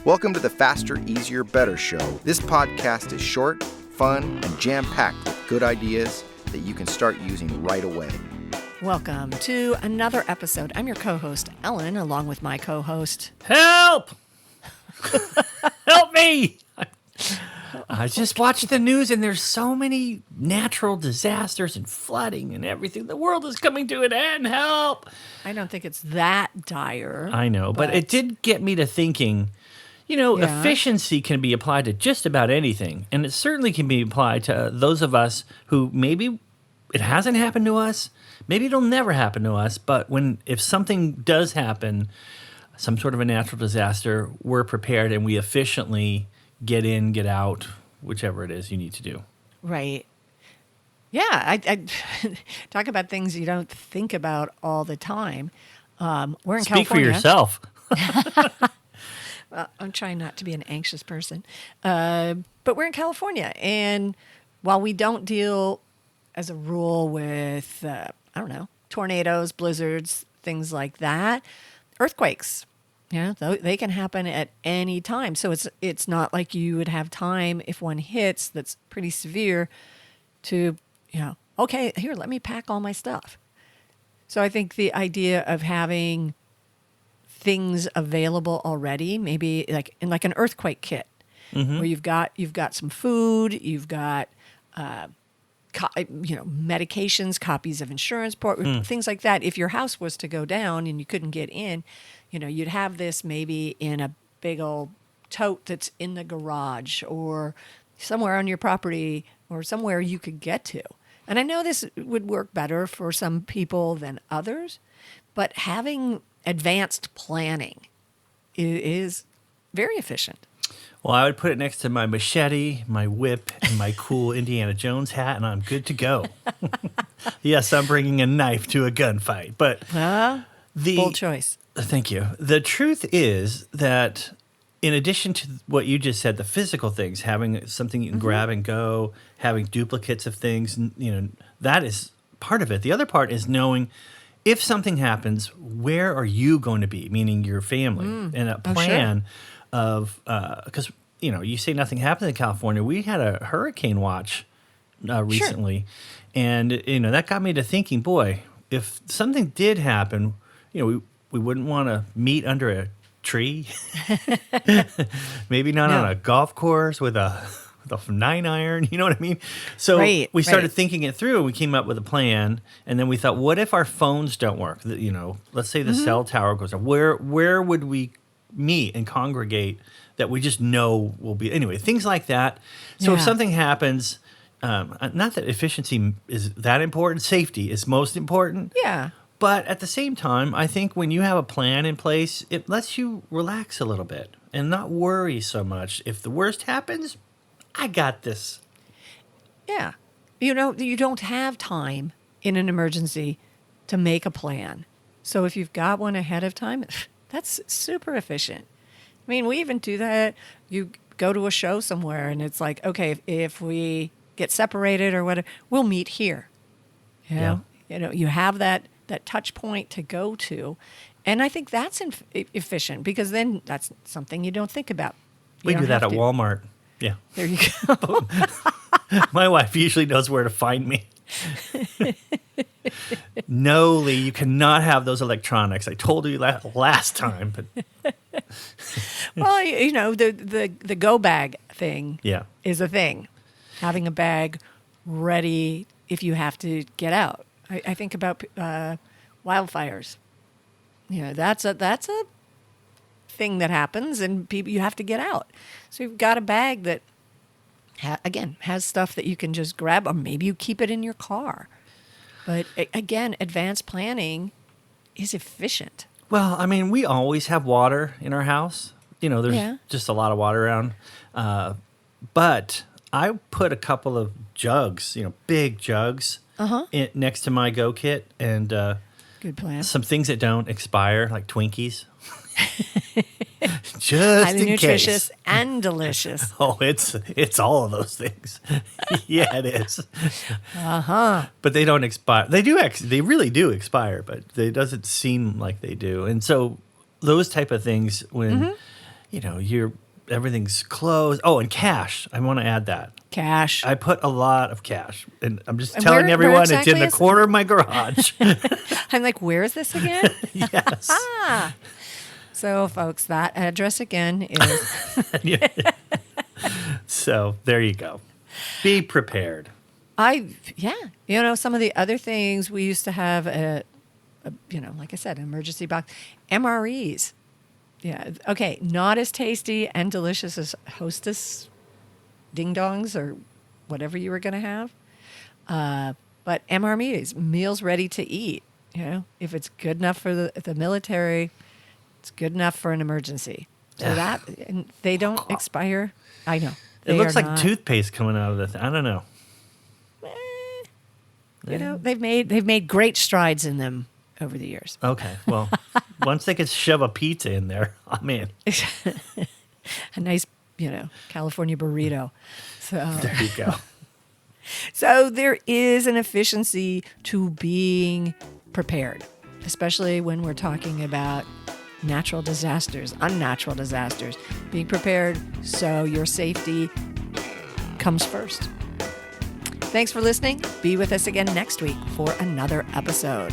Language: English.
Welcome to the Faster, Easier, Better show. This podcast is short, fun, and jam-packed with good ideas that you can start using right away. Welcome to another episode. I'm your co-host, Ellen, along with my co-host... Help! Help me! I just watched the news and there's so many natural disasters and flooding and everything. The world is coming to an end. Help! I don't think it's that dire. I know, but it did get me to thinking, efficiency can be applied to just about anything. And it certainly can be applied to those of us who maybe it hasn't happened to us. Maybe it'll never happen to us. But if something does happen, some sort of a natural disaster, we're prepared and we efficiently get in, get out, whichever it is you need to do. Right. Yeah, I talk about things you don't think about all the time. We're in Speak California. for yourself. Well, I'm trying not to be an anxious person. But we're in California. And while we don't deal, as a rule, with, tornadoes, blizzards, things like that, earthquakes, they can happen at any time. So it's not like you would have time if one hits that's pretty severe to, okay, here, let me pack all my stuff. So I think the idea of having things available already, maybe like in an earthquake kit, where you've got some food, you've got medications, copies of insurance, things like that. If your house was to go down and you couldn't get in, you'd have this maybe in a big old tote that's in the garage or somewhere on your property or somewhere you could get to. And I know this would work better for some people than others, but having advanced planning is very efficient. Well, I would put it next to my machete, my whip, and my cool Indiana Jones hat, and I'm good to go. Yes, I'm bringing a knife to a gunfight, but bold choice. Thank you. The truth is that in addition to what you just said, the physical things, having something you can grab and go, having duplicates of things, that is part of it. The other part is knowing if something happens, where are you going to be, meaning your family, and a plan of, because, you say nothing happened in California. We had a hurricane watch recently, and, that got me to thinking, boy, if something did happen, we wouldn't want to meet under a tree, maybe not on a golf course with a 9-iron, you know what I mean? So we started thinking it through. We came up with a plan, and then we thought, what if our phones don't work? Let's say the cell tower goes down. Where would we meet and congregate that we just know will be anyway? Things like that. So if something happens, not that efficiency is that important, safety is most important. Yeah. But at the same time, I think when you have a plan in place, it lets you relax a little bit and not worry so much. If the worst happens, I got this. Yeah. You don't have time in an emergency to make a plan. So if you've got one ahead of time, that's super efficient. I mean, we even do that. You go to a show somewhere and it's like, okay, if we get separated or whatever, we'll meet here. You have that touch point to go to. And I think that's efficient because then that's something you don't think about. We do that at Walmart. Yeah. There you go. My wife usually knows where to find me. No, Lee, you cannot have those electronics. I told you last time. But well, the go bag thing is a thing. Having a bag ready if you have to get out. I think about wildfires. That's a thing that happens, and you have to get out. So you've got a bag that, has stuff that you can just grab, or maybe you keep it in your car. But again, advanced planning is efficient. Well, I mean, we always have water in our house. There's just a lot of water around. But I put a couple of jugs, big jugs, next to my Go kit, and good plan. Some things that don't expire, like Twinkies. Just highly in nutritious case. And delicious. Oh, it's all of those things. Yeah, it is. But they don't expire. They do. They really do expire, but it doesn't seem like they do. And so those type of things, when everything's closed. Oh, and cash. I want to add that. Cash. I put a lot of cash, and I'm just And telling where everyone exactly it's in the is it? corner of my garage. I'm like, where is this again? Yes. So, folks, that address again is So there you go. Be prepared. some of the other things we used to have like I said, an emergency box, MREs. Yeah. Okay. Not as tasty and delicious as Hostess ding dongs or whatever you were going to have. But MREs, meals ready to eat. If it's good enough for the military, it's good enough for an emergency. So and they don't expire. I know. It looks like toothpaste coming out of the thing. I don't know. They've made great strides in them over the years. Okay. Well, once they could shove a pizza in there, I'm in. A nice, California burrito. So There you go. So there is an efficiency to being prepared, especially when we're talking about natural disasters, unnatural disasters. Being prepared so your safety comes first. Thanks for listening. Be with us again next week for another episode.